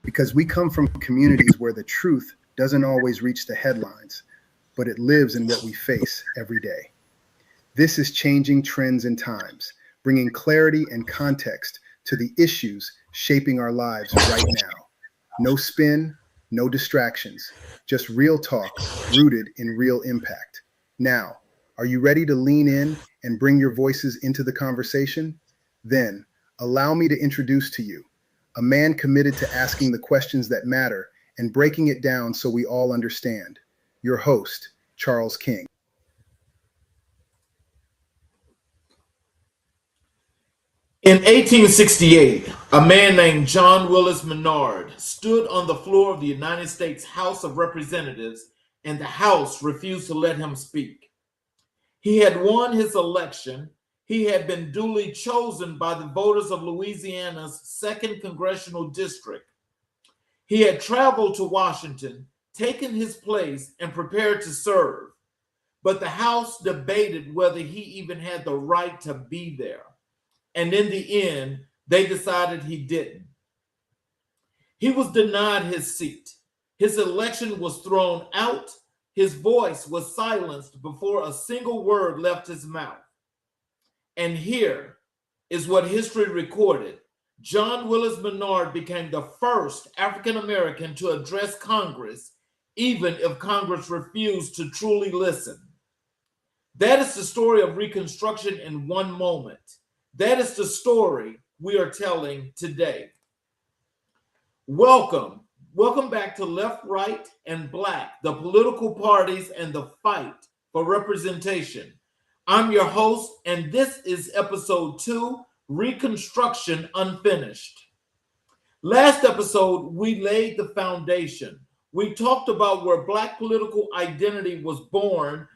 because we come from communities where the truth doesn't always reach the headlines, but it lives in what we face every day. This is Changing Trends and Times, bringing clarity and context to the issues shaping our lives right now. No spin, no distractions, just real talk rooted in real impact. Now, are you ready to lean in and bring your voices into the conversation? Then, allow me to introduce to you a man committed to asking the questions that matter and breaking it down so we all understand. Your host, Charles King. In 1868, a man named John Willis Menard stood on the floor of the United States House of Representatives, and the House refused to let him speak. He had won his election. He had been duly chosen by the voters of Louisiana's 2nd Congressional District. He had traveled to Washington, taken his place, and prepared to serve. But the House debated whether he even had the right to be there. And in the end, they decided he didn't. He was denied his seat. His election was thrown out. His voice was silenced before a single word left his mouth. And here is what history recorded. John Willis Menard became the first African American to address Congress, even if Congress refused to truly listen. That is the story of Reconstruction in one moment. That is the story we are telling today. Welcome back to Left, Right, and Black, the political parties and the fight for representation. I'm your host, and this is episode 2, Reconstruction Unfinished. Last episode, we laid the foundation. We talked about where Black political identity was born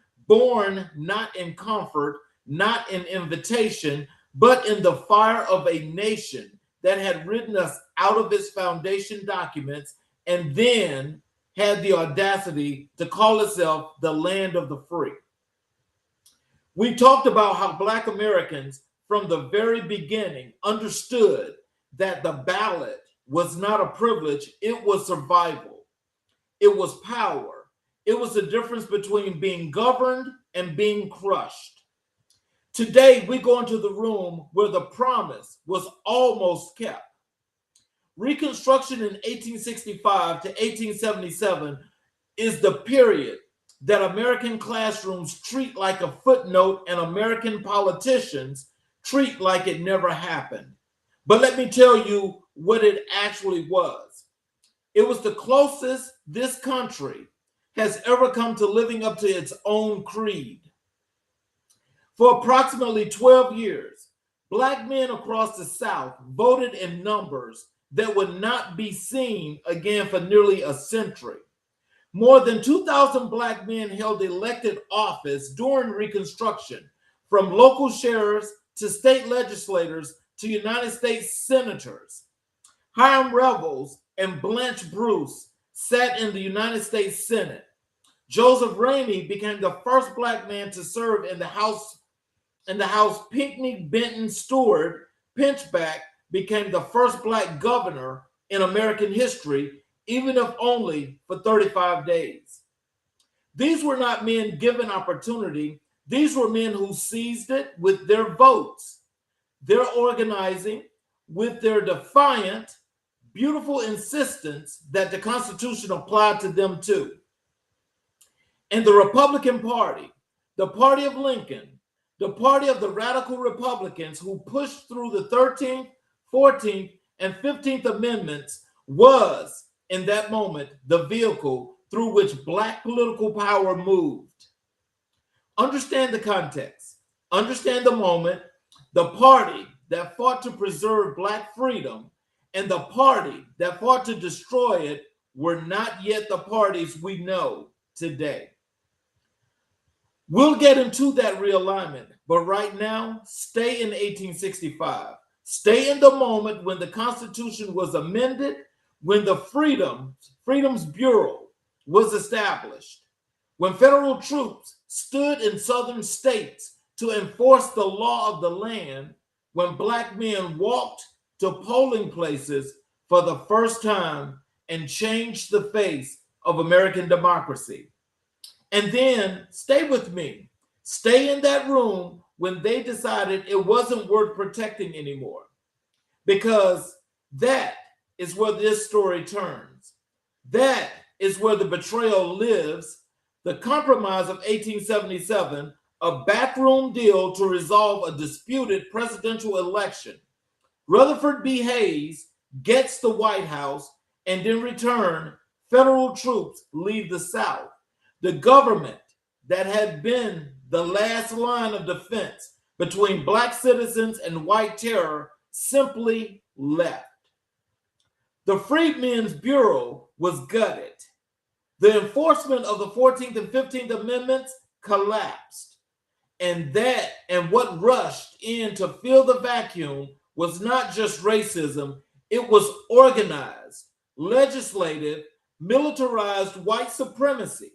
not in comfort, not in invitation, but in the fire of a nation that had written us out of its foundation documents and then had the audacity to call itself the land of the free. We talked about how Black Americans from the very beginning understood that the ballot was not a privilege, it was survival. It was power. It was the difference between being governed and being crushed. Today, we go into the room where the promise was almost kept. Reconstruction in 1865 to 1877 is the period that American classrooms treat like a footnote and American politicians treat like it never happened. But let me tell you what it actually was. It was the closest this country has ever come to living up to its own creed. For approximately 12 years, Black men across the South voted in numbers that would not be seen again for nearly a century. More than 2,000 Black men held elected office during Reconstruction, from local sheriffs to state legislators to United States senators. Hiram Revels and Blanche Bruce sat in the United States Senate. Joseph Ramey became the first Black man to serve in the House. Pinckney Benton Stewart Pinchback became the first Black governor in American history, even if only for 35 days. These were not men given opportunity. These were men who seized it with their votes, their organizing, with their defiant, beautiful insistence that the Constitution applied to them too. And the Republican Party, the party of Lincoln, the party of the radical Republicans who pushed through the 13th, 14th, and 15th Amendments, was, in that moment, the vehicle through which Black political power moved. Understand the context. Understand the moment. The party that fought to preserve Black freedom and the party that fought to destroy it were not yet the parties we know today. We'll get into that realignment, but right now, stay in 1865. Stay in the moment when the Constitution was amended, when the Freedoms Bureau was established, when federal troops stood in southern states to enforce the law of the land, when Black men walked to polling places for the first time and changed the face of American democracy. And then stay with me. Stay in that room when they decided it wasn't worth protecting anymore. Because that is where this story turns. That is where the betrayal lives. The compromise of 1877, a backroom deal to resolve a disputed presidential election. Rutherford B. Hayes gets the White House, and in return, federal troops leave the South. The government that had been the last line of defense between Black citizens and white terror simply left. The Freedmen's Bureau was gutted. The enforcement of the 14th and 15th Amendments collapsed. And what rushed in to fill the vacuum was not just racism, it was organized, legislative, militarized white supremacy.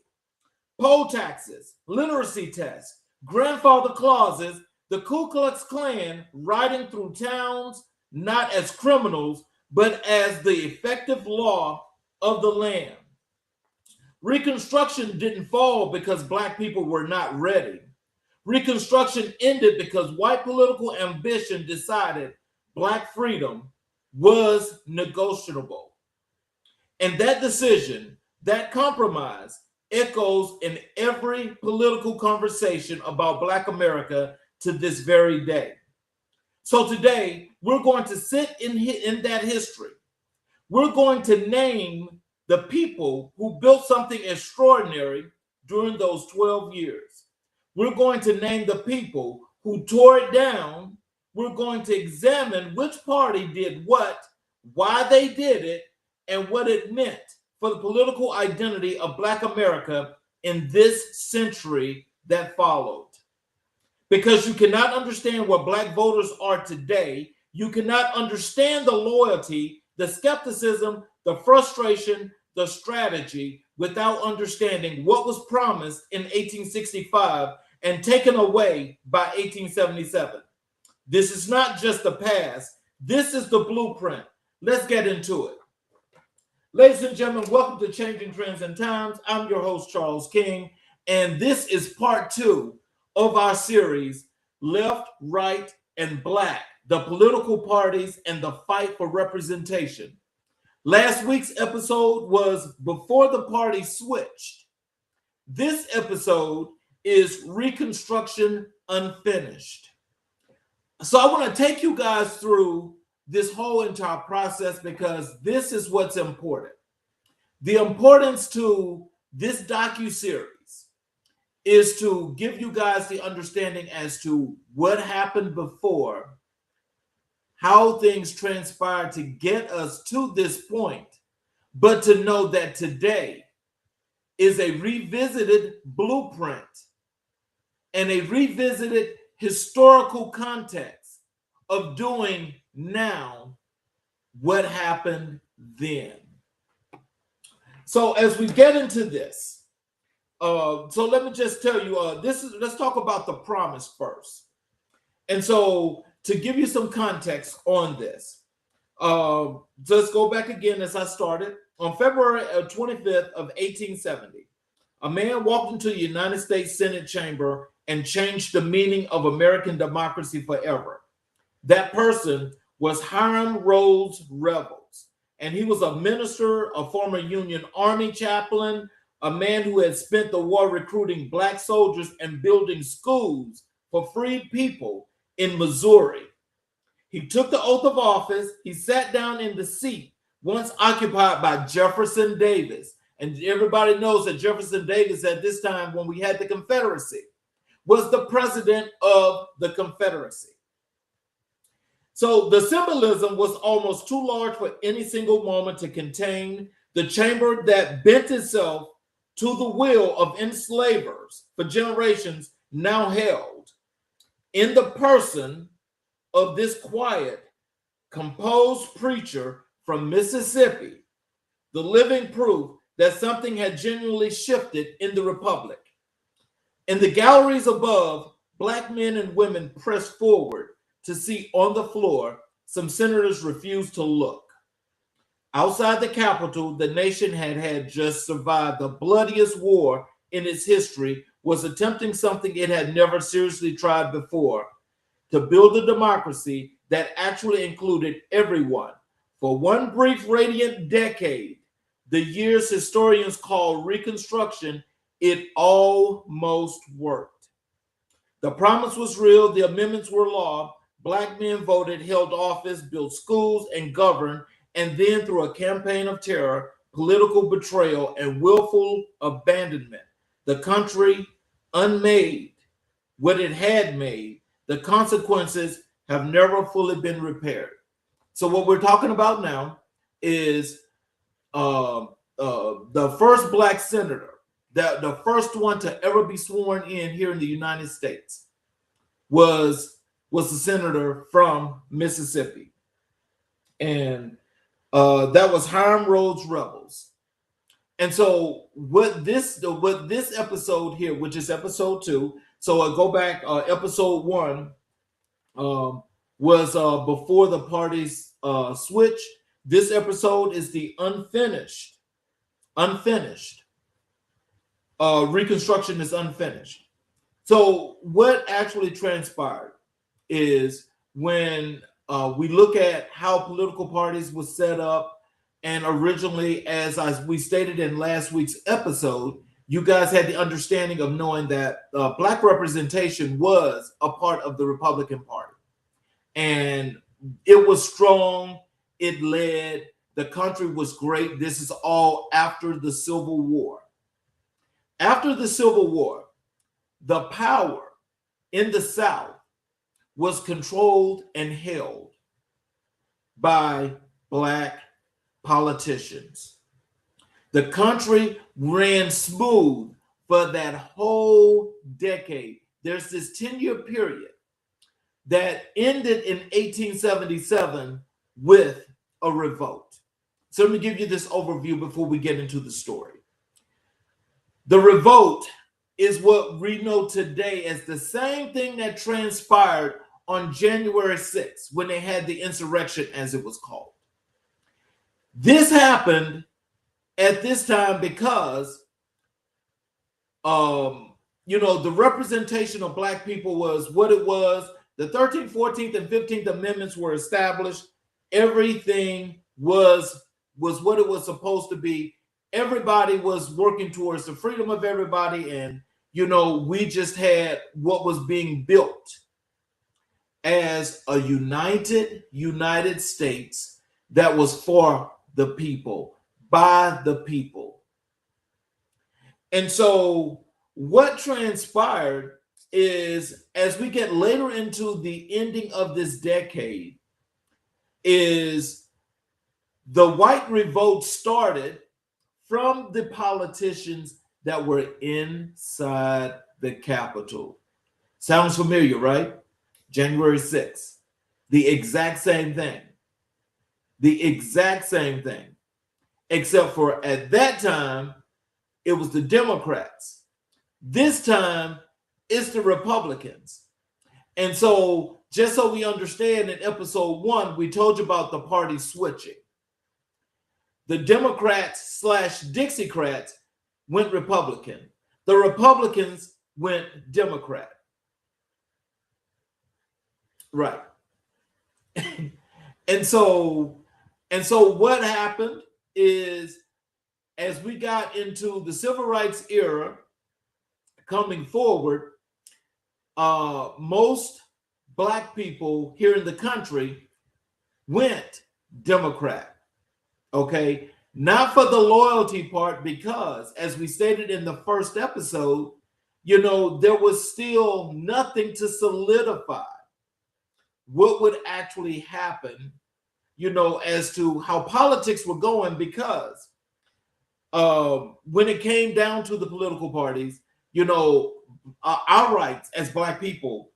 Poll taxes, literacy tests, grandfather clauses, the Ku Klux Klan riding through towns not as criminals, but as the effective law of the land. Reconstruction didn't fall because Black people were not ready. Reconstruction ended because white political ambition decided Black freedom was negotiable. And that decision, that compromise, echoes in every political conversation about Black America to this very day. So today, we're going to sit in that history. We're going to name the people who built something extraordinary during those 12 years. We're going to name the people who tore it down. We're going to examine which party did what, why they did it, and what it meant for the political identity of Black America in this century that followed. Because you cannot understand where Black voters are today, you cannot understand the loyalty, the skepticism, the frustration, the strategy without understanding what was promised in 1865 and taken away by 1877. This is not just the past, this is the blueprint. Let's get into it. Ladies and gentlemen, welcome to Changing Trends and Times. I'm your host, Charles King, and this is part 2 of our series, Left, Right, and Black, the Political Parties and the Fight for Representation. Last week's episode was Before the Party Switched. This episode is Reconstruction Unfinished. So I want to take you guys through this whole entire process because this is what's important. The importance to this docuseries is to give you guys the understanding as to what happened before, how things transpired to get us to this point, but to know that today is a revisited blueprint and a revisited historical context of doing now what happened then. So as we get into this, so let me just tell you, let's talk about the promise first. And so to give you some context on this, let's go back again as I started. On February 25th of 1870, a man walked into the United States Senate chamber and changed the meaning of American democracy forever. That person was Hiram Rhodes Revels, and he was a minister, a former Union Army chaplain, a man who had spent the war recruiting Black soldiers and building schools for freed people in Missouri. He took the oath of office. He sat down in the seat once occupied by Jefferson Davis. And everybody knows that Jefferson Davis at this time, when we had the Confederacy, was the president of the Confederacy. So the symbolism was almost too large for any single moment to contain. The chamber that bent itself to the will of enslavers for generations now held in the person of this quiet, composed preacher from Mississippi, the living proof that something had genuinely shifted in the Republic. In the galleries above, Black men and women pressed forward to see on the floor. Some senators refused to look. Outside the capital, the nation had just survived the bloodiest war in its history, was attempting something it had never seriously tried before, to build a democracy that actually included everyone. For one brief, radiant decade, the years historians call Reconstruction, it almost worked. The promise was real, the amendments were law, Black men voted, held office, built schools, and governed, and then through a campaign of terror, political betrayal, and willful abandonment, the country unmade what it had made. The consequences have never fully been repaired. So what we're talking about now is the first Black senator, the first one to ever be sworn in here in the United States was the senator from Mississippi. And that was Hiram Rhodes Rebels. And so what this episode here, which is episode 2, so I go back, episode 1 was before the parties switch. This episode is the unfinished. Reconstruction is unfinished. So what actually transpired is when we look at how political parties were set up, and originally, as we stated in last week's episode, you guys had the understanding of knowing that Black representation was a part of the Republican Party. And it was strong, it led, the country was great. This is all after the Civil War. After the Civil War, the power in the South was controlled and held by Black politicians. The country ran smooth for that whole decade. There's this 10-year period that ended in 1877 with a revolt. So let me give you this overview before we get into the story. The revolt is what we know today as the same thing that transpired on January 6th when they had the insurrection, as it was called. This happened at this time because, the representation of Black people was what it was. The 13th, 14th, and 15th Amendments were established. Everything was what it was supposed to be. Everybody was working towards the freedom of everybody. And, we just had what was being built as a United States that was for the people, by the people. And so what transpired is, as we get later into the ending of this decade, is the white revolt started from the politicians that were inside the Capitol. Sounds familiar, right? January 6th, the exact same thing. The exact same thing, except for at that time, it was the Democrats. This time, it's the Republicans. And so, just so we understand, in episode 1, we told you about the party switching. The Democrats / Dixiecrats went Republican. The Republicans went Democrat. Right. And so what happened is, as we got into the civil rights era coming forward, most Black people here in the country went Democrat. Okay, not for the loyalty part, because as we stated in the first episode, there was still nothing to solidify what would actually happen, as to how politics were going, because when it came down to the political parties, our rights as Black people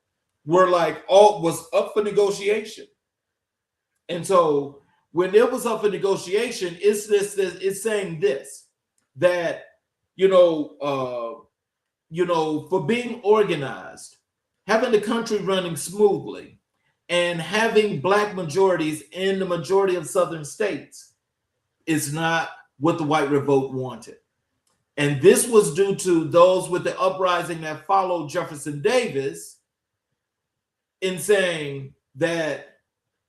were was up for negotiation. And so when it was up for negotiation, it's saying this, that, for being organized, having the country running smoothly, and having Black majorities in the majority of Southern states, is not what the white revolt wanted. And this was due to those with the uprising that followed Jefferson Davis in saying that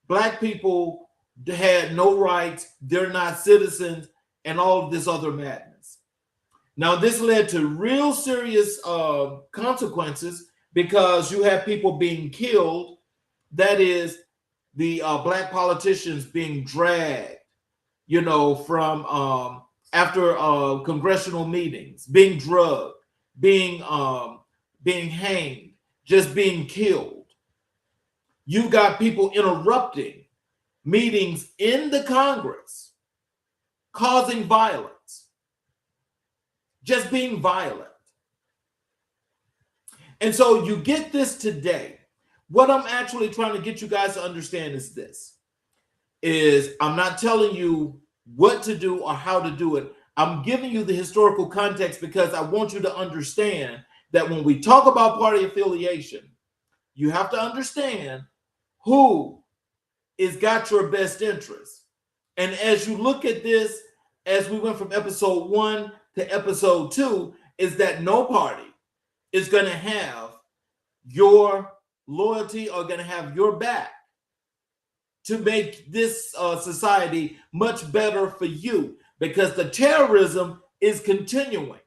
black people had no rights, they're not citizens, and all of this other madness. Now, this led to real serious consequences because you have people being killed. That is, the black politicians being dragged, from after congressional meetings, being drugged, being hanged, just being killed. You got people interrupting meetings in the Congress, causing violence, just being violent. And so you get this today. What I'm actually trying to get you guys to understand is this, is I'm not telling you what to do or how to do it. I'm giving you the historical context because I want you to understand that when we talk about party affiliation, you have to understand who is got your best interest. And as you look at this, as we went from episode 1 to episode 2, is that no party is going to have your loyalty or going to have your back to make this society much better for you, because the terrorism is continuing.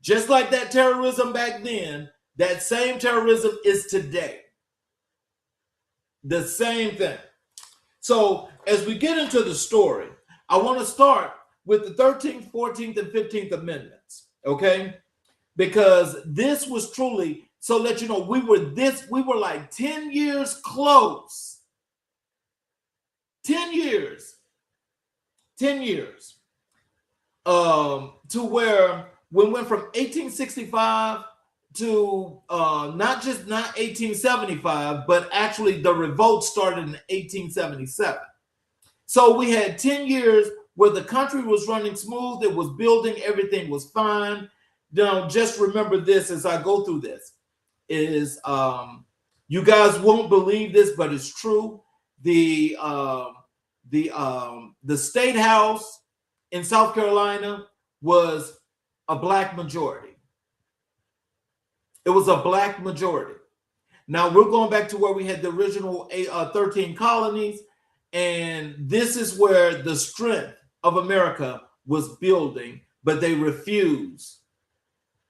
Just like that terrorism back then, that same terrorism is today. The same thing. So as we get into the story, I want to start with the 13th, 14th, and 15th Amendments, okay? Because this was truly, so let you know, we were like 10 years close. 10 years. 10 years. To where we went from 1865 to not 1875, but actually the revolt started in 1877. So we had 10 years where the country was running smooth, it was building, everything was fine. Now, just remember this as I go through this, is you guys won't believe this, but it's true. The state house in South Carolina was a black majority. It was a black majority. Now we're going back to where we had the original 13 colonies, and this is where the strength of America was building, but they refused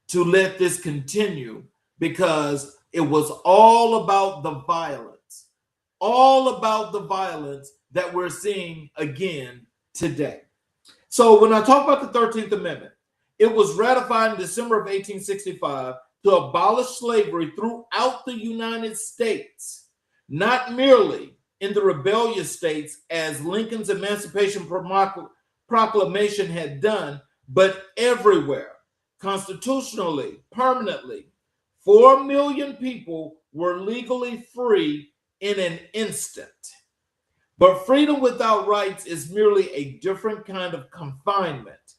to let this continue because it was all about the violence, that we're seeing again today. So when I talk about the 13th Amendment, it was ratified in December of 1865 to abolish slavery throughout the United States, not merely in the rebellious states as Lincoln's Emancipation Proclamation had done, but everywhere, constitutionally, permanently. 4 million people were legally free in an instant. But freedom without rights is merely a different kind of confinement,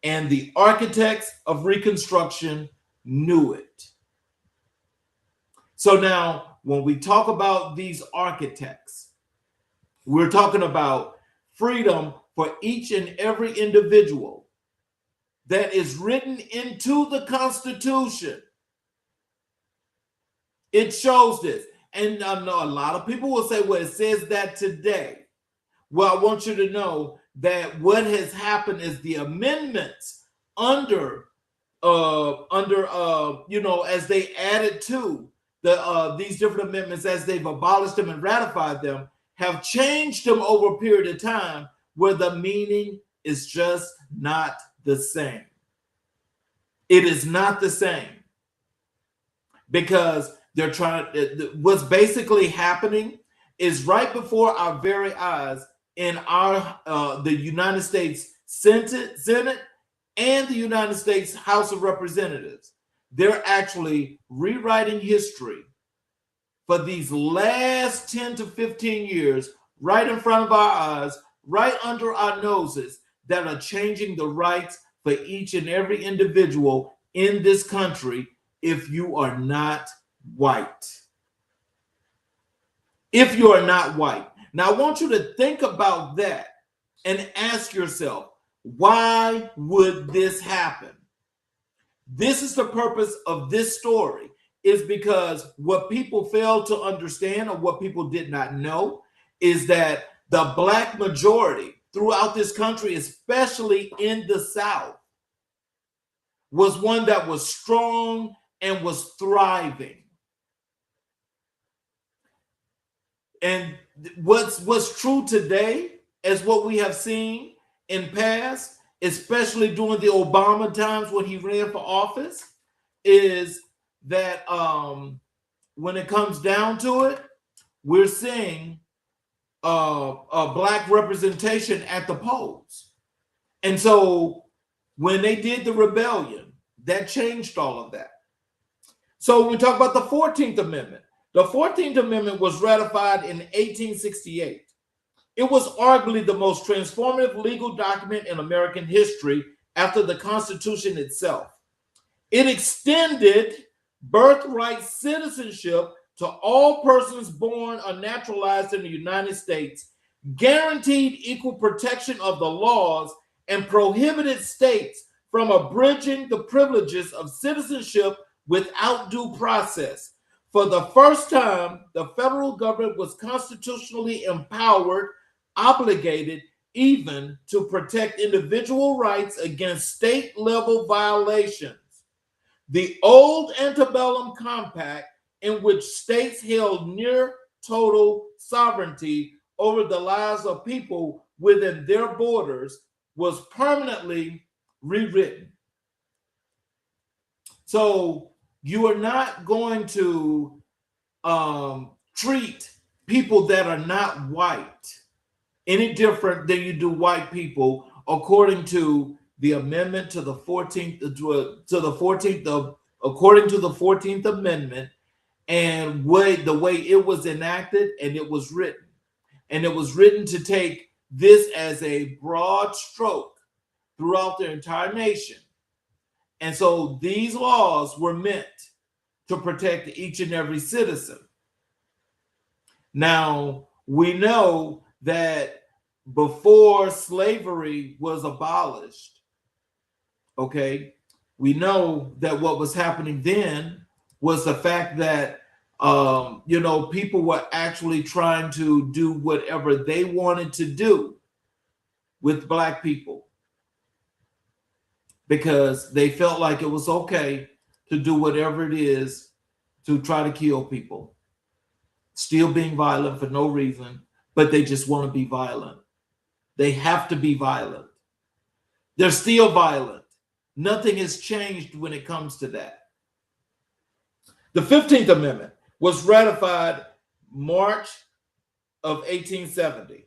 and the architects of Reconstruction knew it. So now, when we talk about these architects, we're talking about freedom for each and every individual that is written into the Constitution. It shows this. And I know a lot of people will say, well, it says that today. Well, I want you to know that what has happened is the amendments as they added to these different amendments, as they've abolished them and ratified them, have changed them over a period of time where the meaning is just not the same. It is not the same because they're trying. What's basically happening is right before our very eyes in our the United States Senate and the United States House of Representatives. They're actually rewriting history for these last 10 to 15 years, right in front of our eyes, right under our noses, that are changing the rights for each and every individual in this country if you are not white. If you are not white. Now, I want you to think about that and ask yourself, why would this happen? This is the purpose of this story, is because what people failed to understand, or what people did not know, is that the Black majority throughout this country, especially in the South, was one that was strong and was thriving. And what's true today, as what we have seen in past, especially during the Obama times when he ran for office, is that when it comes down to it, we're seeing a Black representation at the polls. And so when they did the rebellion, that changed all of that. So when we talk about the 14th Amendment, the 14th Amendment was ratified in 1868. It was arguably the most transformative legal document in American history after the Constitution itself. It extended birthright citizenship to all persons born or naturalized in the United States, guaranteed equal protection of the laws, and prohibited states from abridging the privileges of citizenship without due process. For the first time, the federal government was constitutionally empowered, obligated even to protect individual rights against state-level violations. The old antebellum compact, in which states held near total sovereignty over the lives of people within their borders, was permanently rewritten. So you are not going to treat people that are not white any different than you do white people, according to the amendment to the 14th, according to the 14th Amendment, and the way it was enacted and it was written. And it was written to take this as a broad stroke throughout the entire nation. And so these laws were meant to protect each and every citizen. Now, we know that before slavery was abolished, okay, we know that what was happening then was the fact that people were actually trying to do whatever they wanted to do with Black people, because they felt like it was okay to do whatever it is to try to kill people, still being violent for no reason, but they just want to be violent. They have to be violent. They're still violent. Nothing has changed when it comes to that. The 15th Amendment was ratified March of 1870.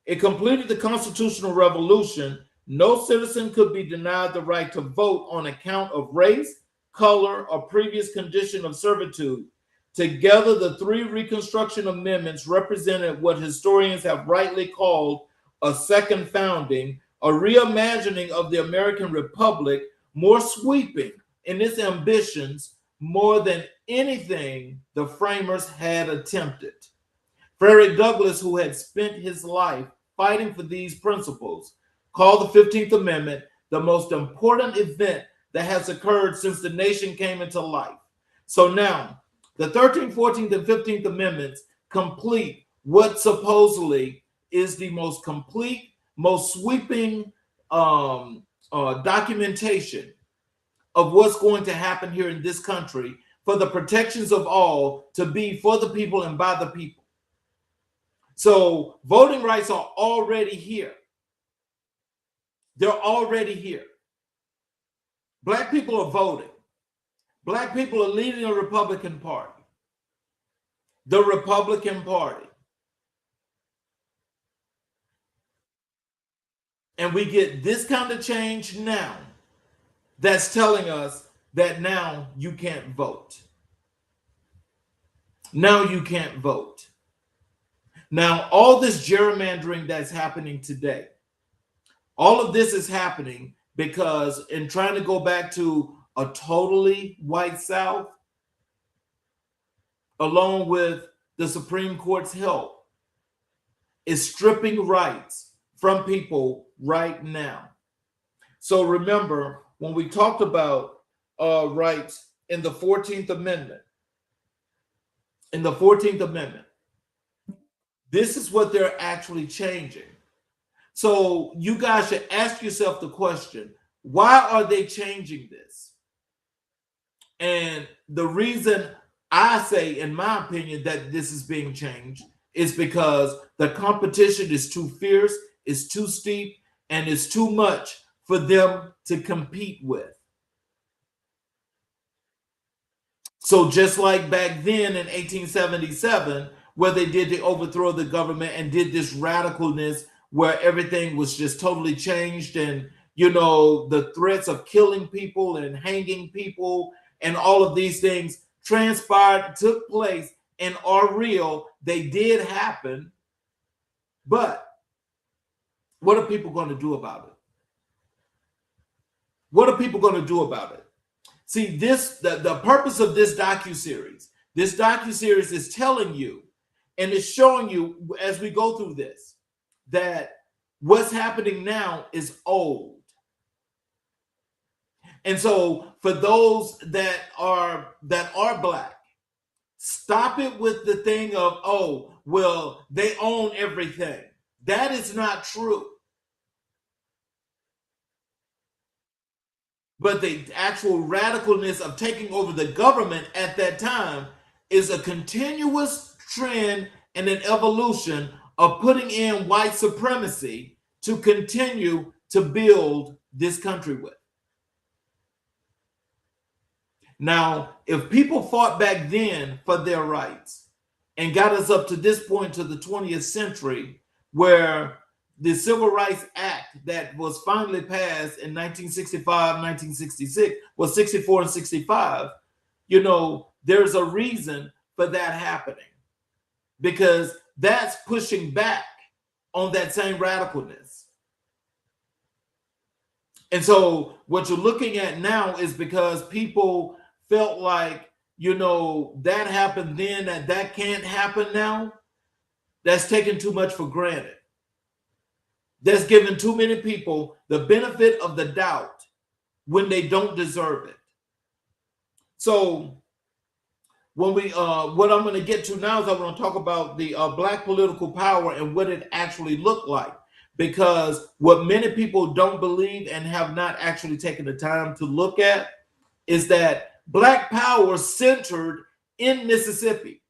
It completed the constitutional revolution. No citizen could be denied the right to vote on account of race, color, or previous condition of servitude. Together, the three Reconstruction amendments represented what historians have rightly called a second founding, a reimagining of the American Republic, more sweeping in its ambitions more than anything the framers had attempted. Frederick Douglass, who had spent his life fighting for these principles, called the 15th Amendment the most important event that has occurred since the nation came into life. So now, the 13th, 14th, and 15th Amendments complete what supposedly is the most complete, most sweeping documentation of what's going to happen here in this country for the protections of all to be for the people and by the people. So voting rights are already here. They're already here. Black people are voting. Black people are leading the Republican Party. The Republican Party. And we get this kind of change now that's telling us that now you can't vote. Now you can't vote. Now, all this gerrymandering that's happening today, all of this is happening because in trying to go back to a totally white South, along with the Supreme Court's help, is stripping rights from people right now. So remember, when we talked about rights in the 14th Amendment, this is what they're actually changing. So you guys should ask yourself the question, why are they changing this? And the reason I say, in my opinion, that this is being changed is because the competition is too fierce, it's too steep, and it's too much for them to compete with. So just like back then in 1877, where they did the overthrow of the government and did this radicalness where everything was just totally changed, and the threats of killing people and hanging people and all of these things transpired, took place, and are real. They did happen. But what are people going to do about it? What are people going to do about it? See, the purpose of this docuseries is telling you, and it's showing you as we go through this, that what's happening now is old. And so for those that are Black, stop it with the thing of, oh, well, they own everything. That is not true. But the actual radicalness of taking over the government at that time is a continuous trend and an evolution of putting in white supremacy to continue to build this country with. Now, if people fought back then for their rights and got us up to this point, to the 20th century, where the Civil Rights Act that was finally passed in 1965, 1966, well, 64 and 65, there's a reason for that happening, because that's pushing back on that same radicalness. And so what you're looking at now is because people felt like, that happened then, that can't happen now. That's taking too much for granted. That's giving too many people the benefit of the doubt when they don't deserve it. So when what I'm going to get to now is I want to talk about the Black political power and what it actually looked like. Because what many people don't believe and have not actually taken the time to look at is that Black power centered in Mississippi.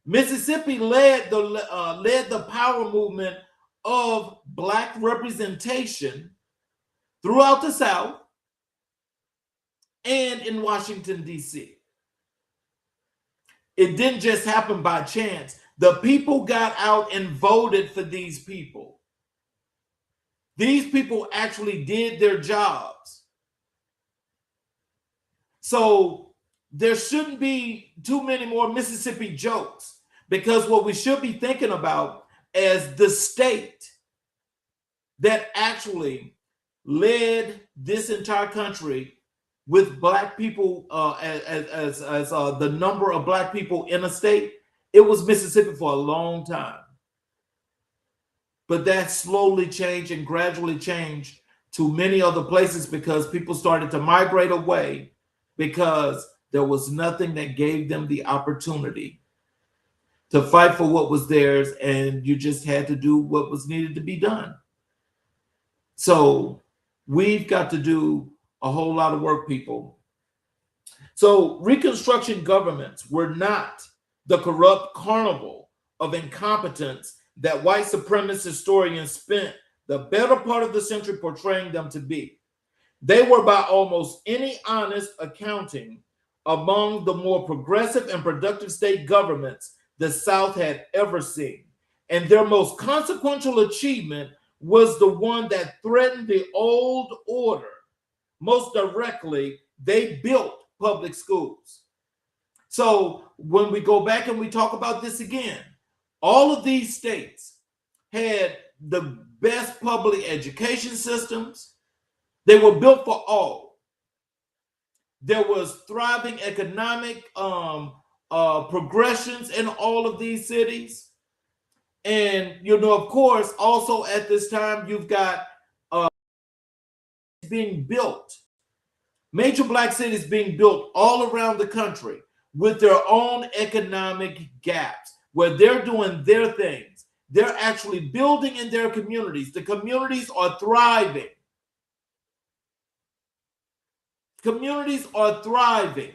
Mississippi led the power movement of Black representation throughout the South and in Washington, D.C. It didn't just happen by chance. The people got out and voted for these people. These people actually did their jobs. So there shouldn't be too many more Mississippi jokes, because what we should be thinking about as the state that actually led this entire country with Black people as the number of Black people in a state, it was Mississippi for a long time. But that slowly changed and gradually changed to many other places because people started to migrate away, because there was nothing that gave them the opportunity to fight for what was theirs, and you just had to do what was needed to be done. So we've got to do a whole lot of work, people. So Reconstruction governments were not the corrupt carnival of incompetence that white supremacist historians spent the better part of the century portraying them to be. They were, by almost any honest accounting, among the more progressive and productive state governments the South had ever seen. And their most consequential achievement was the one that threatened the old order. Most directly, they built public schools. So when we go back and we talk about this again, all of these states had the best public education systems. They were built for all. There was thriving economic progressions in all of these cities. And, of course, also at this time, you've got being built, major black cities being built all around the country with their own economic gaps where they're doing their things. They're actually building in their communities. The communities are thriving. Communities are thriving.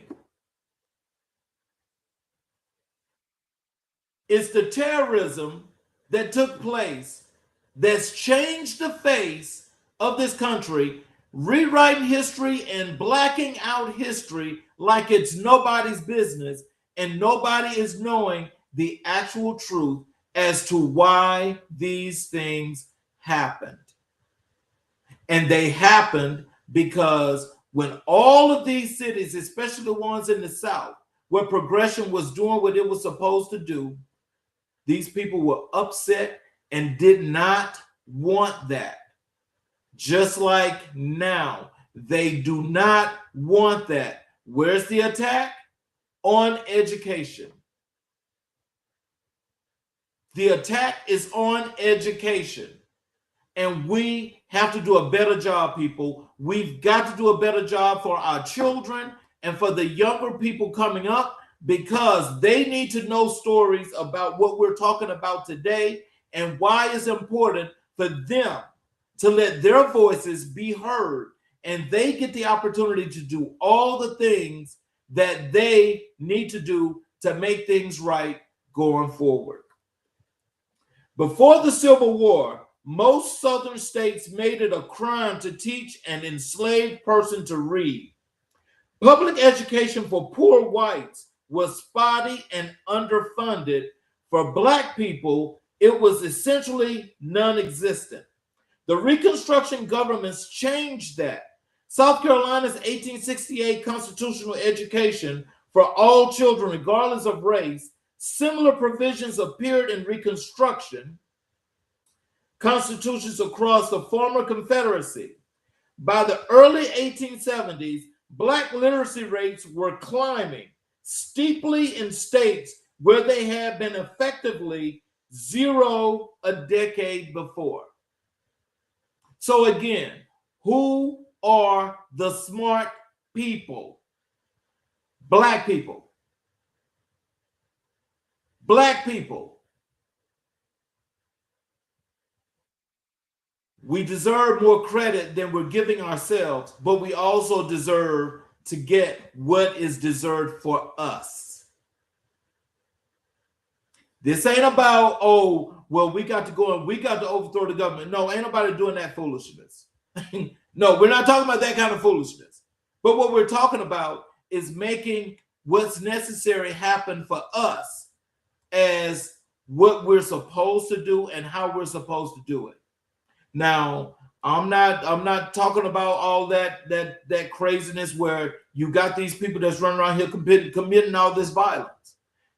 It's the terrorism that took place that's changed the face of this country, rewriting history and blacking out history like it's nobody's business, and nobody is knowing the actual truth as to why these things happened. And they happened because when all of these cities, especially the ones in the South, where progression was doing what it was supposed to do, these people were upset and did not want that. Just like now, they do not want that. Where's the attack? On education. The attack is on education. And we have to do a better job, people. We've got to do a better job for our children and for the younger people coming up, because they need to know stories about what we're talking about today and why it's important for them to let their voices be heard, and they get the opportunity to do all the things that they need to do to make things right going forward. Before the Civil War, most Southern states made it a crime to teach an enslaved person to read. Public education for poor whites was spotty and underfunded. For Black people, it was essentially non-existent. The Reconstruction governments changed that. South Carolina's 1868 constitutional education for all children, regardless of race, similar provisions appeared in Reconstruction constitutions across the former Confederacy. By the early 1870s, Black literacy rates were climbing steeply in states where they had been effectively zero a decade before. So again, who are the smart people? Black people. Black people. We deserve more credit than we're giving ourselves, but we also deserve to get what is deserved for us. This ain't about, oh, well, we got to go and we got to overthrow the government. No, ain't nobody doing that foolishness. No, we're not talking about that kind of foolishness. But what we're talking about is making what's necessary happen for us as what we're supposed to do and how we're supposed to do it. Now, I'm not talking about all that craziness where you got these people that's running around here committing all this violence.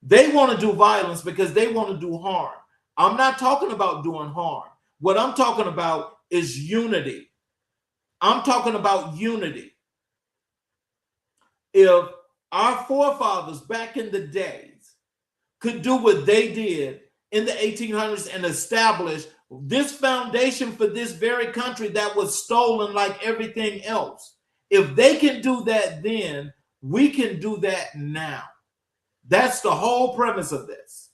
They want to do violence because they want to do harm. I'm not talking about doing harm. What I'm talking about is unity. I'm talking about unity. If our forefathers back in the days could do what they did in the 1800s and establish this foundation for this very country that was stolen like everything else, if they can do that then, we can do that now. That's the whole premise of this.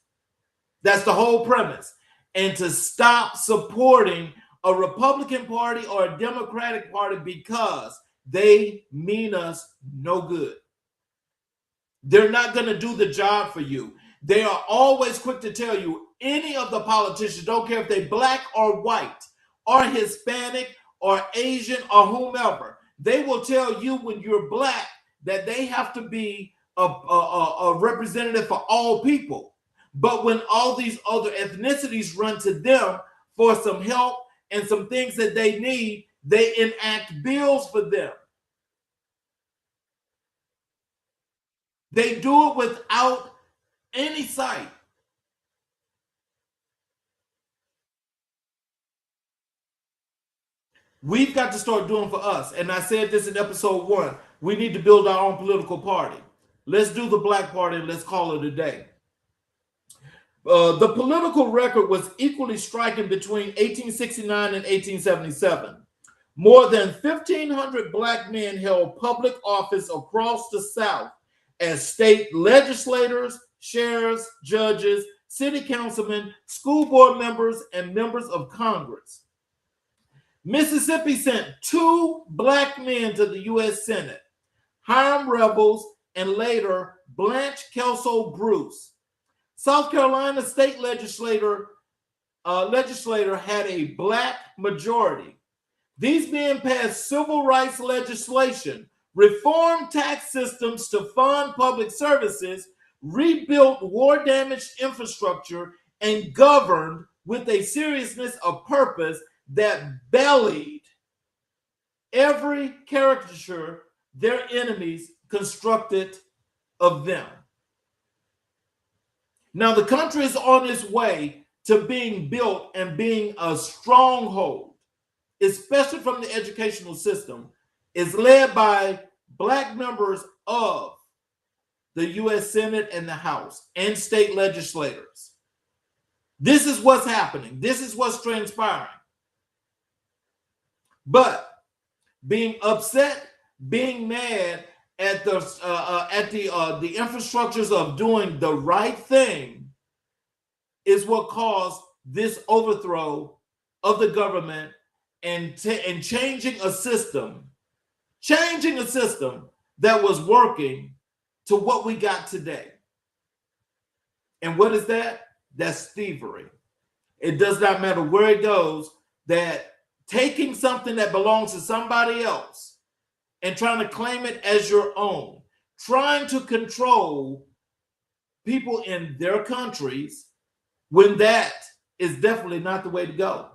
That's the whole premise. And to stop supporting a Republican Party or a Democratic Party because they mean us no good. They're not going to do the job for you. They are always quick to tell you, any of the politicians, don't care if they're Black or white or Hispanic or Asian or whomever, they will tell you when you're Black that they have to be a representative for all people. But when all these other ethnicities run to them for some help and some things that they need, they enact bills for them. They do it without any sight. We've got to start doing for us. And I said this in episode 1. We need to build our own political party. Let's do the Black Party and let's call it a day. The political record was equally striking between 1869 and 1877. More than 1,500 Black men held public office across the South as state legislators, sheriffs, judges, city councilmen, school board members, and members of Congress. Mississippi sent 2 Black men to the U.S. Senate, Hiram Revels and later Blanche Kelso Bruce. South Carolina state legislator had a Black majority. These men passed civil rights legislation, reformed tax systems to fund public services, rebuilt war-damaged infrastructure, and governed with a seriousness of purpose that belied every caricature their enemies constructed of them. Now, the country is on its way to being built and being a stronghold, especially from the educational system, is led by Black members of the U.S. Senate and the House and state legislators. This is what's happening. This is what's transpiring. But being upset, being mad at the infrastructures of doing the right thing is what caused this overthrow of the government and changing a system that was working to what we got today. And what is that? That's thievery. It does not matter where it goes, that taking something that belongs to somebody else and trying to claim it as your own, trying to control people in their countries, when that is definitely not the way to go.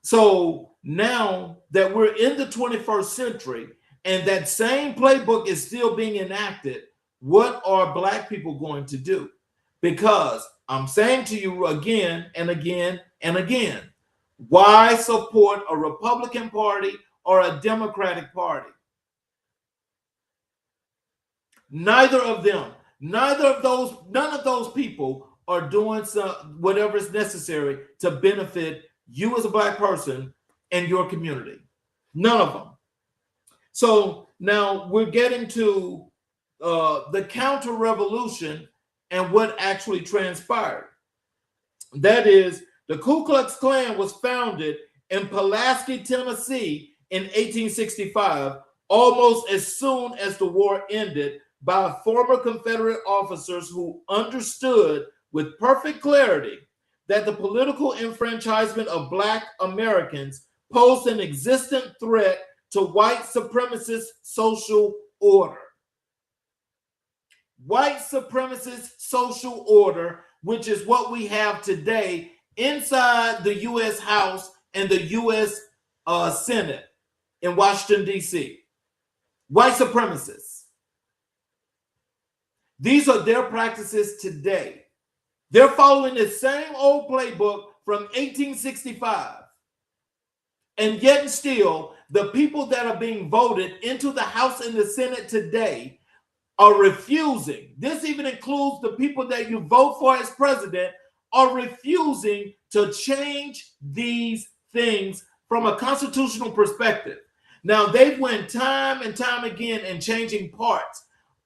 So now that we're in the 21st century and that same playbook is still being enacted, what are Black people going to do? Because I'm saying to you again and again and again, why support a Republican Party or a Democratic Party? None of those people are doing whatever is necessary to benefit you as a Black person and your community. None of them. So now we're getting to the counter-revolution and what actually transpired. That is, the Ku Klux Klan was founded in Pulaski, Tennessee in 1865, almost as soon as the war ended, by former Confederate officers who understood with perfect clarity that the political enfranchisement of Black Americans posed an existent threat to white supremacist social order. White supremacist social order, which is what we have today inside the U.S. House and the U.S. Senate in Washington, D.C. White supremacists. These are their practices today. They're following the same old playbook from 1865. And yet and still, the people that are being voted into the House and the Senate today are refusing. This even includes the people that you vote for as president are refusing to change these things from a constitutional perspective. Now, they've went time and time again in changing parts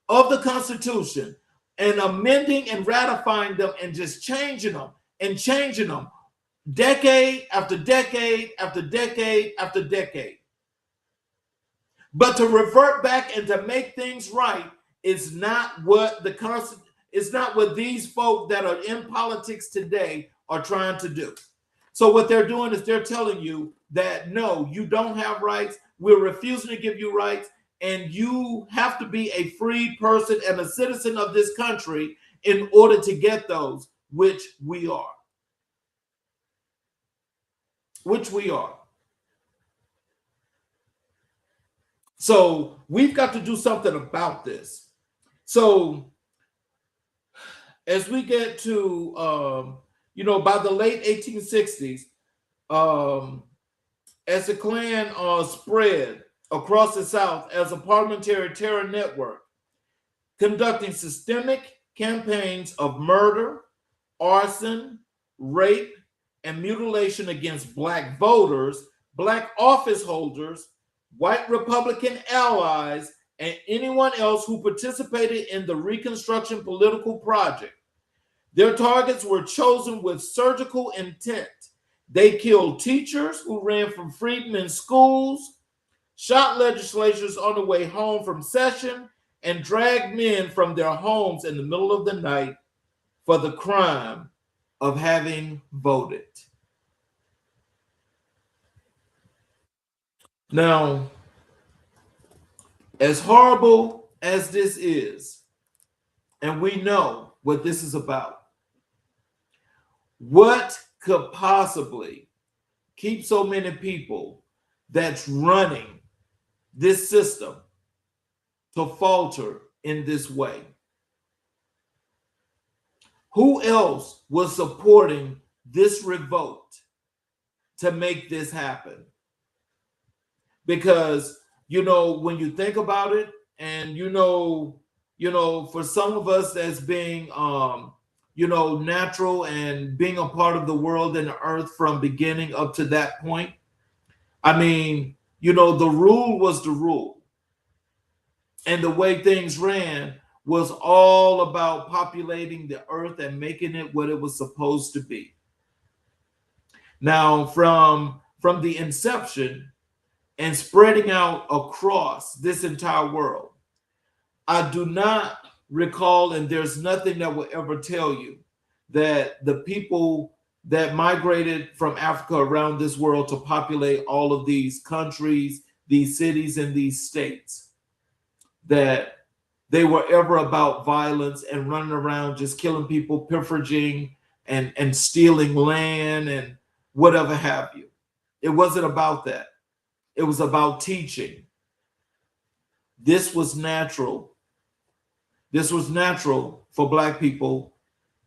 of the Constitution and amending and ratifying them and just changing them decade after decade after decade after decade. But to revert back and to make things right is not what it's not what these folk that are in politics today are trying to do. So what they're doing is they're telling you that no, you don't have rights. We're refusing to give you rights. And you have to be a free person and a citizen of this country in order to get those, which we are. So we've got to do something about this. So as we get to, by the late 1860s, as the Klan spread across the South as a parliamentary terror network, conducting systemic campaigns of murder, arson, rape, and mutilation against Black voters, Black office holders, white Republican allies, and anyone else who participated in the Reconstruction political project. Their targets were chosen with surgical intent. They killed teachers who ran from freedmen's schools, shot legislators on the way home from session, and dragged men from their homes in the middle of the night for the crime of having voted. Now, as horrible as this is, and we know what this is about, what could possibly keep so many people that's running this system to falter in this way? Who else was supporting this revolt to make this happen? Because, when you think about it, and for some of us as being natural and being a part of the world and the earth from beginning up to that point, I mean, the rule was the rule. And the way things ran was all about populating the earth and making it what it was supposed to be. Now, from the inception and spreading out across this entire world, I do not recall, and there's nothing that will ever tell you that the people that migrated from Africa around this world to populate all of these countries, these cities, and these states, that they were ever about violence and running around just killing people, pillaging and stealing land and whatever have you. It wasn't about that. It was about teaching. This was natural. This was natural for Black people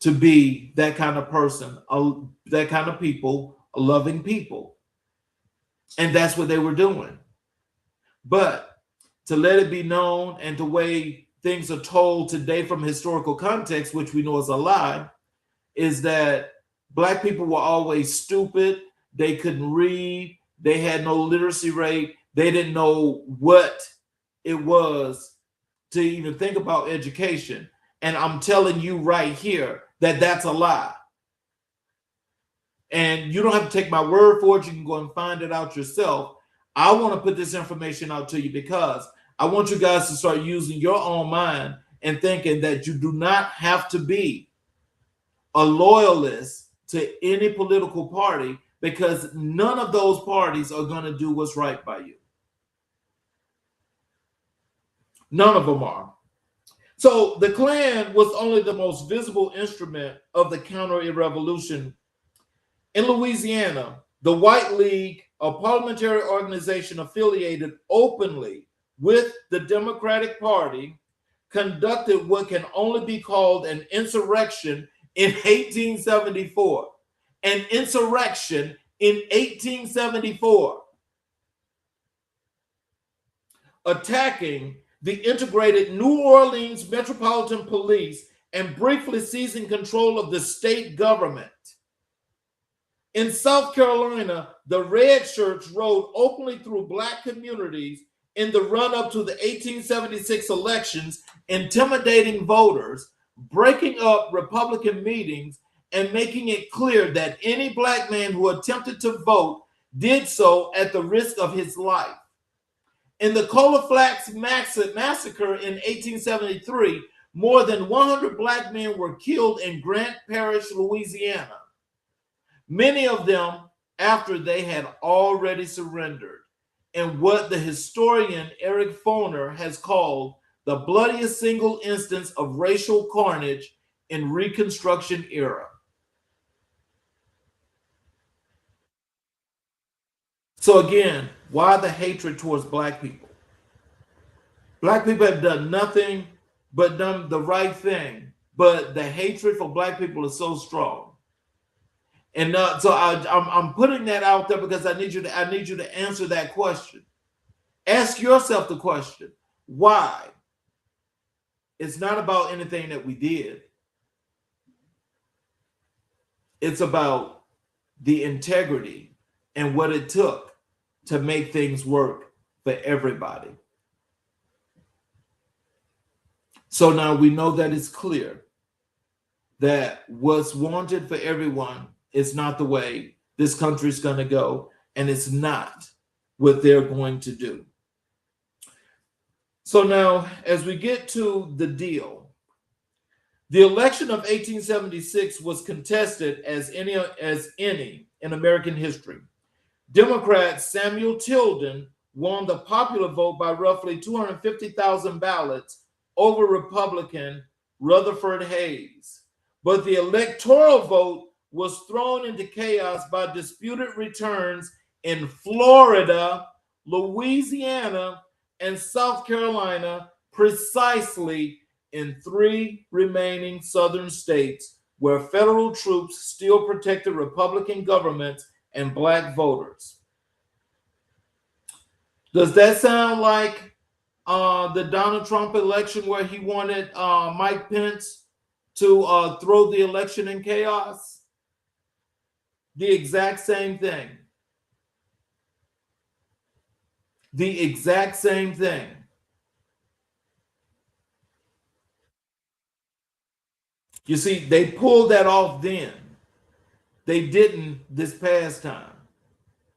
to be that kind of person, that kind of people, a loving people. And that's what they were doing. But to let it be known, and the way things are told today from historical context, which we know is a lie, is that Black people were always stupid. They couldn't read. They had no literacy rate. They didn't know what it was to even think about education. And I'm telling you right here that that's a lie. And you don't have to take my word for it. You can go and find it out yourself. I want to put this information out to you because I want you guys to start using your own mind and thinking that you do not have to be a loyalist to any political party, because none of those parties are going to do what's right by you. None of them are. So the Klan was only the most visible instrument of the counter-revolution. In Louisiana, the White League, a parliamentary organization affiliated openly with the Democratic Party, conducted what can only be called an insurrection in 1874. An insurrection in 1874. Attacking the integrated New Orleans Metropolitan Police and briefly seizing control of the state government. In South Carolina, the Red Shirts rode openly through Black communities in the run-up to the 1876 elections, intimidating voters, breaking up Republican meetings, and making it clear that any Black man who attempted to vote did so at the risk of his life. In the Colfax Massacre in 1873, more than 100 Black men were killed in Grant Parish, Louisiana. Many of them after they had already surrendered, in what the historian Eric Foner has called the bloodiest single instance of racial carnage in Reconstruction era. So again, why the hatred towards Black people? Black people have done nothing but done the right thing, but the hatred for Black people is so strong. And so I'm putting that out there because I need you to answer that question. Ask yourself the question, why? It's not about anything that we did. It's about the integrity and what it took to make things work for everybody. So now we know that it's clear that what's wanted for everyone is not the way this country's going to go, and it's not what they're going to do. So now, as we get to the deal, the election of 1876 was contested as any in American history. Democrat Samuel Tilden won the popular vote by roughly 250,000 ballots over Republican Rutherford Hayes. But the electoral vote was thrown into chaos by disputed returns in Florida, Louisiana, and South Carolina, precisely in 3 remaining southern states where federal troops still protected Republican governments and black voters. Does that sound like the Donald Trump election where he wanted Mike Pence to throw the election in chaos? The exact same thing. The exact same thing. You see, they pulled that off then. They didn't this past time.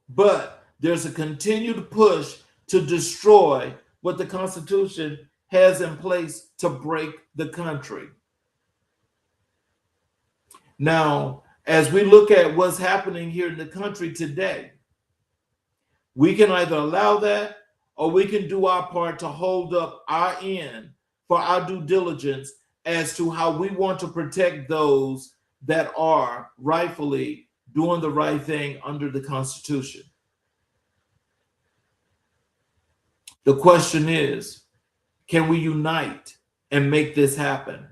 But there's a continued push to destroy what the Constitution has in place to break the country. Now, as we look at what's happening here in the country today, we can either allow that or we can do our part to hold up our end for our due diligence as to how we want to protect those that are rightfully doing the right thing under the Constitution. The question is, can we unite and make this happen?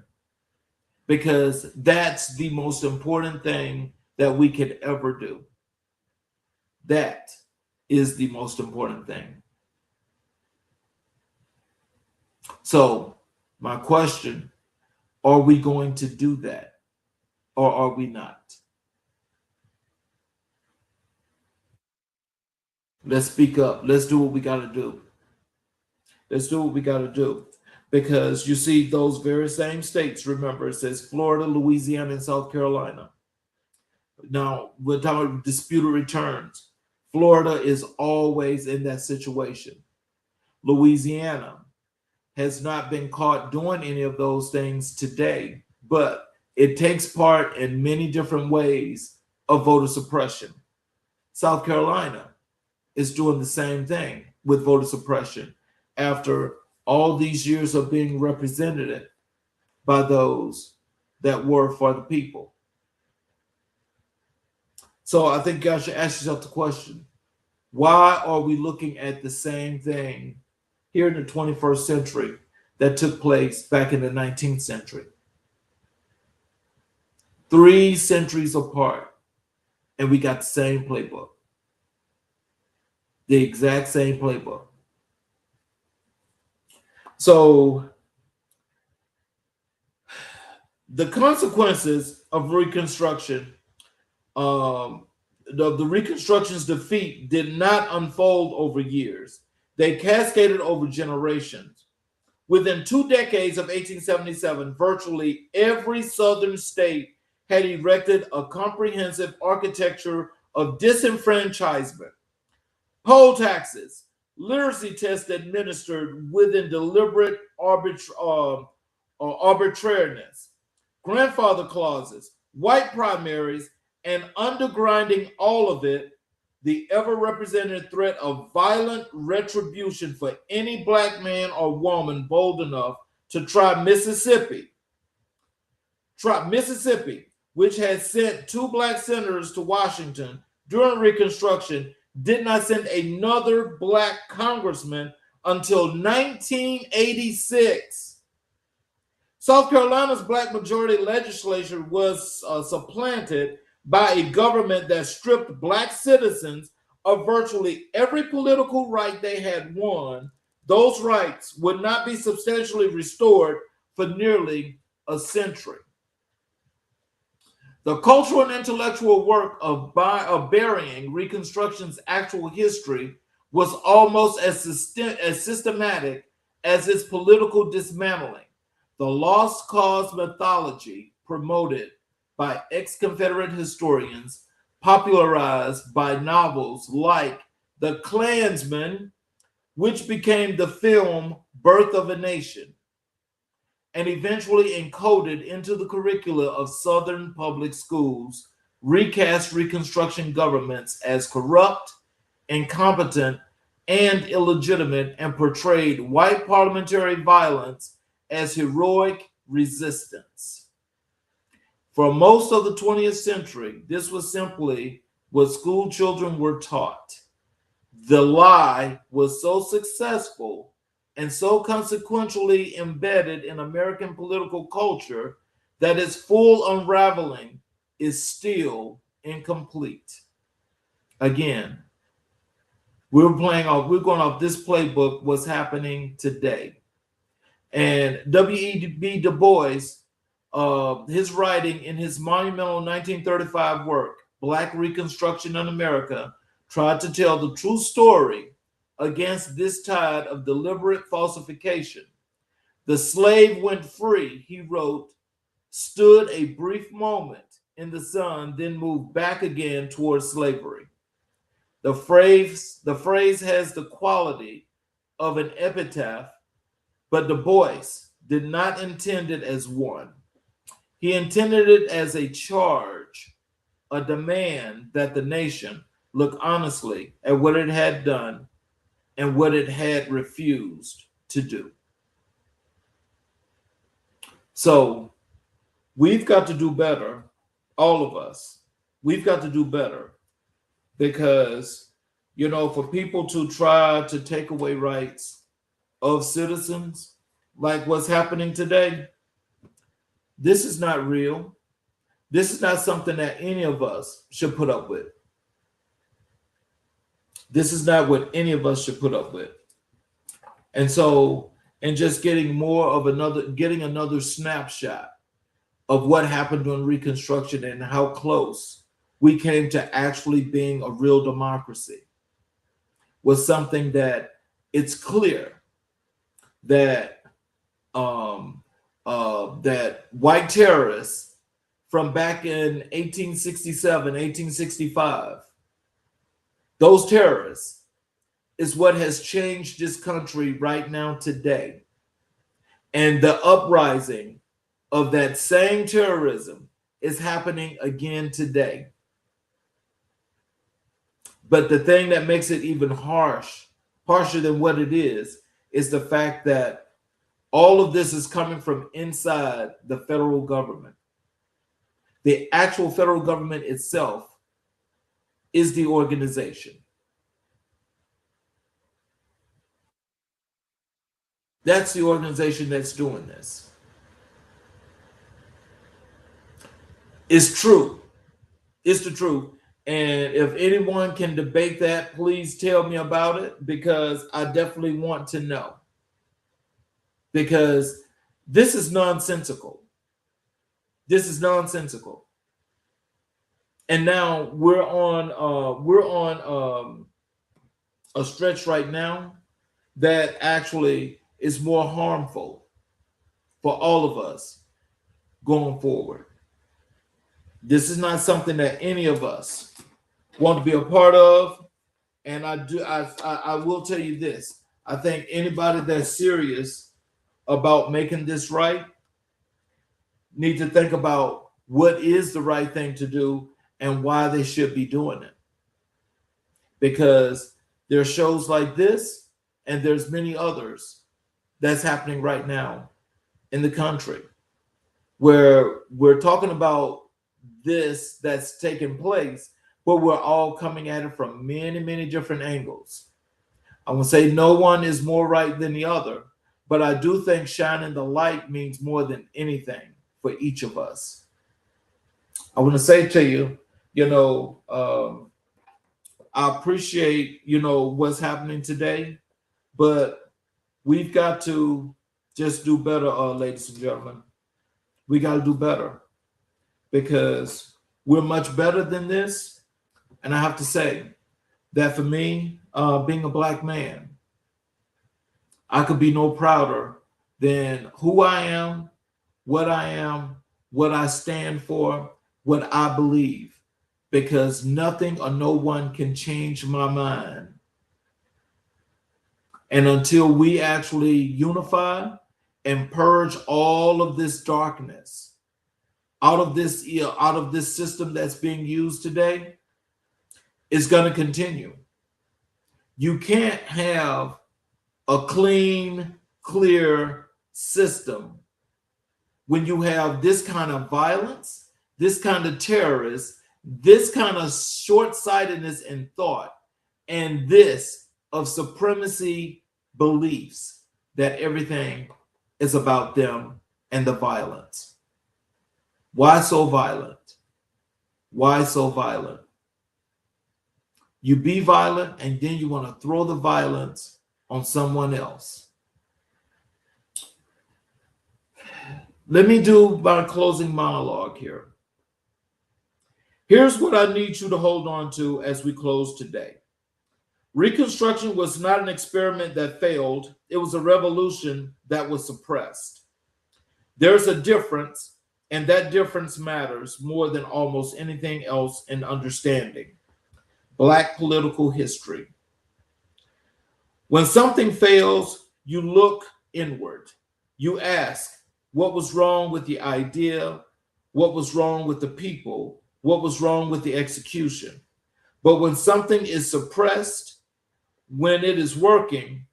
Because that's the most important thing that we could ever do. That is the most important thing. So, my question, are we going to do that or are we not? Let's speak up. Let's do what we got to do. Let's do what we got to do. Because you see, those very same states, remember, it says Florida, Louisiana, and South Carolina. Now, we're talking about disputed returns. Florida is always in that situation. Louisiana has not been caught doing any of those things today, but it takes part in many different ways of voter suppression. South Carolina is doing the same thing with voter suppression after all these years of being represented by those that were for the people. So I think you guys should ask yourself the question, why are we looking at the same thing here in the 21st century that took place back in the 19th century? 3 centuries apart, and we got the same playbook. The exact same playbook. So the consequences of Reconstruction, the Reconstruction's defeat did not unfold over years. They cascaded over generations. Within 2 decades of 1877, virtually every southern state had erected a comprehensive architecture of disenfranchisement. Poll taxes, literacy tests administered within deliberate arbitrariness, grandfather clauses, white primaries, and undergirding all of it, the ever-represented threat of violent retribution for any black man or woman bold enough to try Mississippi, which had sent 2 black senators to Washington during Reconstruction, did not send another black congressman until 1986. South Carolina's black majority legislature was supplanted by a government that stripped black citizens of virtually every political right they had won. Those rights would not be substantially restored for nearly a century. The cultural and intellectual work of burying Reconstruction's actual history was almost as systematic as its political dismantling. The lost cause mythology promoted by ex-Confederate historians, popularized by novels like The Klansman, which became the film Birth of a Nation, and eventually encoded into the curricula of Southern public schools, recast Reconstruction governments as corrupt, incompetent, and illegitimate, and portrayed white parliamentary violence as heroic resistance. For most of the 20th century, this was simply what school children were taught. The lie was so successful and so consequentially embedded in American political culture that its full unraveling is still incomplete. Again, we're going off this playbook, what's happening today. And W.E.B. Du Bois, his writing in his monumental 1935 work, Black Reconstruction in America, tried to tell the true story against this tide of deliberate falsification. The slave went free, he wrote, stood a brief moment in the sun, then moved back again towards slavery. The phrase has the quality of an epitaph, but Du Bois did not intend it as one. He intended it as a charge, a demand that the nation look honestly at what it had done and what it had refused to do. So we've got to do better, all of us. We've got to do better because, for people to try to take away rights of citizens, like what's happening today, this is not real. This is not something that any of us should put up with. This is not what any of us should put up with. And so, and just getting another snapshot of what happened during Reconstruction and how close we came to actually being a real democracy was something that it's clear that that white terrorists from back in 1867, 1865, those terrorists is what has changed this country right now today. And the uprising of that same terrorism is happening again today. But the thing that makes it even harsher than what it is the fact that all of this is coming from inside the federal government. The actual federal government itself is the organization. That's the organization that's doing this. It's true. It's the truth. And if anyone can debate that, please tell me about it, because I definitely want to know. Because this is nonsensical. This is nonsensical. And now we're on a stretch right now that actually is more harmful for all of us going forward. This is not something that any of us want to be a part of. And I will tell you this. I think anybody that's serious about making this right need to think about what is the right thing to do and why they should be doing it. Because there are shows like this, and there's many others that's happening right now in the country where we're talking about this that's taking place, but we're all coming at it from many, many different angles. I would say no one is more right than the other, but I do think shining the light means more than anything for each of us. I want to say to you, I appreciate, what's happening today, but we've got to just do better, ladies and gentlemen. We got to do better, because We're much better than this. And I have to say that for me, being a Black man, I could be no prouder than who I am, what I stand for, what I believe, because nothing or no one can change my mind. And until we actually unify and purge all of this darkness out of this system that's being used today, it's going to continue. You can't have a clean, clear system when you have this kind of violence, this kind of terrorists, this kind of short-sightedness in thought, and this of supremacy beliefs that everything is about them and the violence. Why so violent? Why so violent? You be violent and then you want to throw the violence on someone else. Let me do my closing monologue here. Here's what I need you to hold on to as we close today. Reconstruction was not an experiment that failed. It was a revolution that was suppressed. There's a difference, and that difference matters more than almost anything else in understanding Black political history. When something fails, you look inward. You ask, what was wrong with the idea? What was wrong with the people? What was wrong with the execution? But when something is suppressed, when it is working,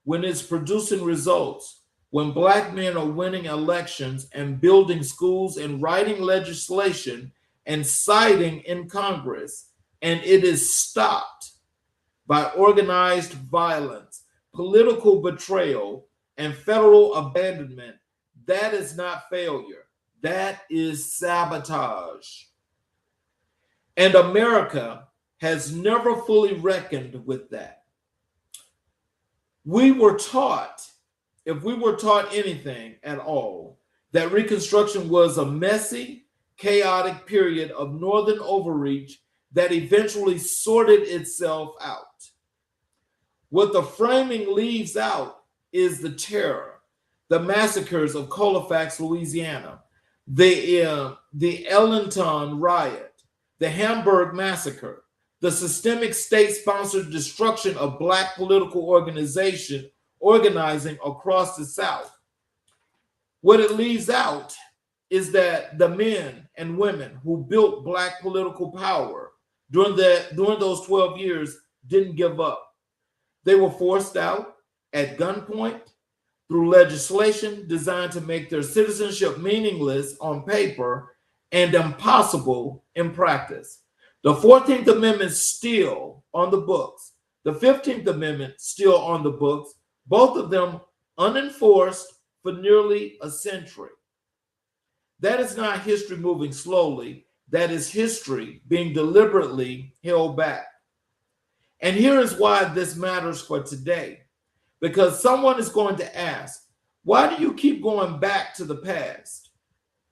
when it's producing results, when Black men are winning elections and building schools and writing legislation and citing in Congress, and it is stopped by organized violence, political betrayal, and federal abandonment, that is not failure. That is sabotage. And America has never fully reckoned with that. We were taught, if we were taught anything at all, that Reconstruction was a messy, chaotic period of Northern overreach that eventually sorted itself out. What the framing leaves out is the terror, the massacres of Colfax, Louisiana, the Ellington riot, the Hamburg massacre, the systemic state-sponsored destruction of Black political organizing across the South. What it leaves out is that the men and women who built Black political power during those 12 years didn't give up. They were forced out at gunpoint through legislation designed to make their citizenship meaningless on paper and impossible in practice. The 14th Amendment still on the books. The 15th Amendment still on the books, both of them unenforced for nearly a century. That is not history moving slowly. That is history being deliberately held back. And here is why this matters for today. Because someone is going to ask, why do you keep going back to the past?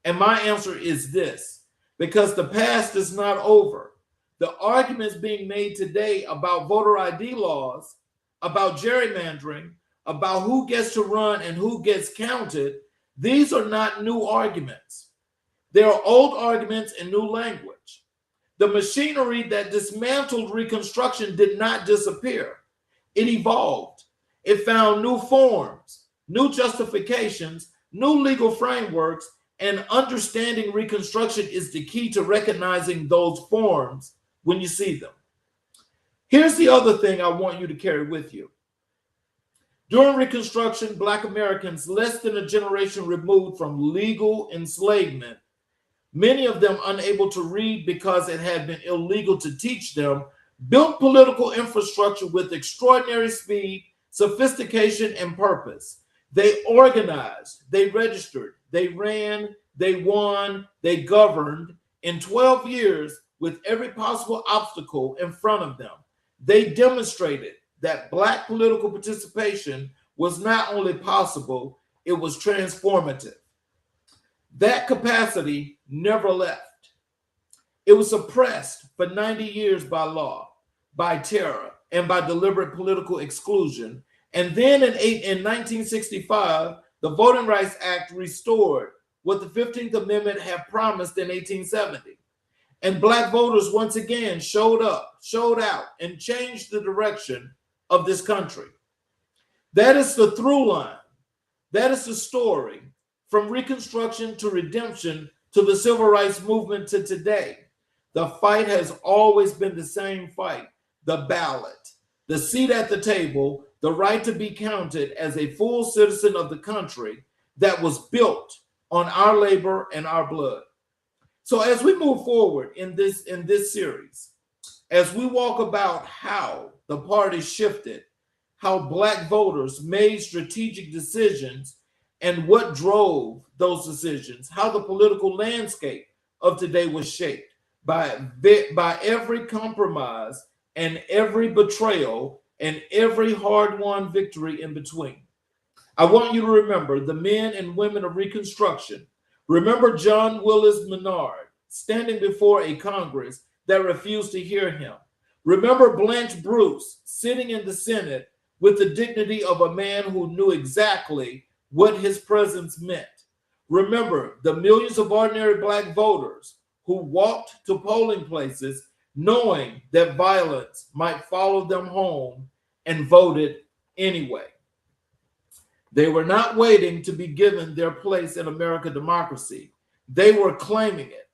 And my answer is this: because the past is not over. The arguments being made today about voter ID laws, about gerrymandering, about who gets to run and who gets counted, these are not new arguments. They are old arguments in new language. The machinery that dismantled Reconstruction did not disappear. It evolved. It found new forms, new justifications, new legal frameworks, and understanding Reconstruction is the key to recognizing those forms when you see them. Here's the other thing I want you to carry with you. During Reconstruction, Black Americans less than a generation removed from legal enslavement, many of them unable to read because it had been illegal to teach them, built political infrastructure with extraordinary speed, sophistication, and purpose. They organized, they registered, they ran, they won, they governed in 12 years with every possible obstacle in front of them. They demonstrated that Black political participation was not only possible, it was transformative. That capacity never left. It was suppressed for 90 years by law, by terror, and by deliberate political exclusion. And then in 1965, the Voting Rights Act restored what the 15th Amendment had promised in 1870. And Black voters once again showed up, showed out, and changed the direction of this country. That is the through line. That is the story from Reconstruction to redemption to the Civil Rights Movement to today. The fight has always been the same fight: the ballot, the seat at the table, the right to be counted as a full citizen of the country that was built on our labor and our blood. So as we move forward in this series, as we walk about how the party shifted, how Black voters made strategic decisions and what drove those decisions, how the political landscape of today was shaped by every compromise and every betrayal and every hard-won victory in between. I want you to remember the men and women of Reconstruction. Remember John Willis Menard standing before a Congress that refused to hear him. Remember Blanche Bruce sitting in the Senate with the dignity of a man who knew exactly what his presence meant. Remember the millions of ordinary Black voters who walked to polling places knowing that violence might follow them home and voted anyway. They were not waiting to be given their place in American democracy. They were claiming it.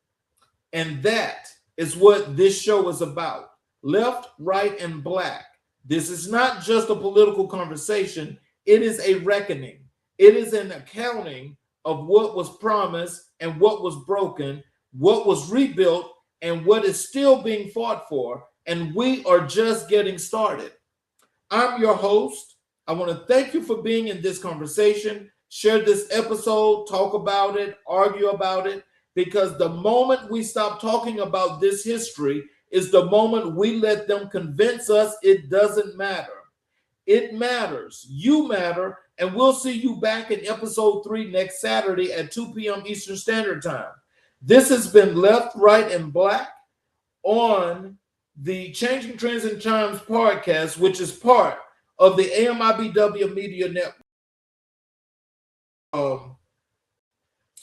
And that is what this show is about. Left, right, and Black. This is not just a political conversation. It is a reckoning. It is an accounting of what was promised and what was broken, what was rebuilt, and what is still being fought for. And we are just getting started. I'm your host. I want to thank you for being in this conversation. Share this episode, talk about it, argue about it, because the moment we stop talking about this history is the moment we let them convince us it doesn't matter. It matters. You matter. And we'll see you back in episode 3 next Saturday at 2 p.m. Eastern Standard Time. This has been Left, Right, and Black on the Changing Trends and Times podcast, which is part of the AMIBW Media Network.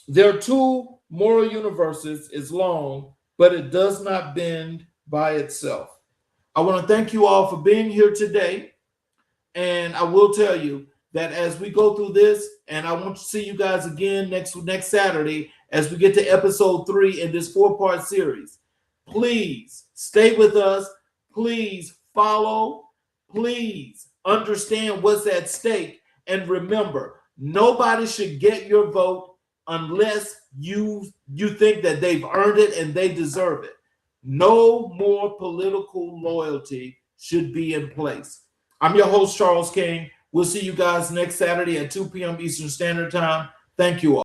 There are two moral universes is long, but it does not bend by itself. I want to thank you all for being here today. And I will tell you that as we go through this, and I want to see you guys again next Saturday as we get to episode 3 in this 4-part series. Please stay with us. Please follow. Please understand what's at stake. And remember, nobody should get your vote unless you think that they've earned it and they deserve it. No more political loyalty should be in place. I'm your host, Charles King. We'll see you guys next Saturday at 2 p.m. Eastern Standard Time. Thank you all.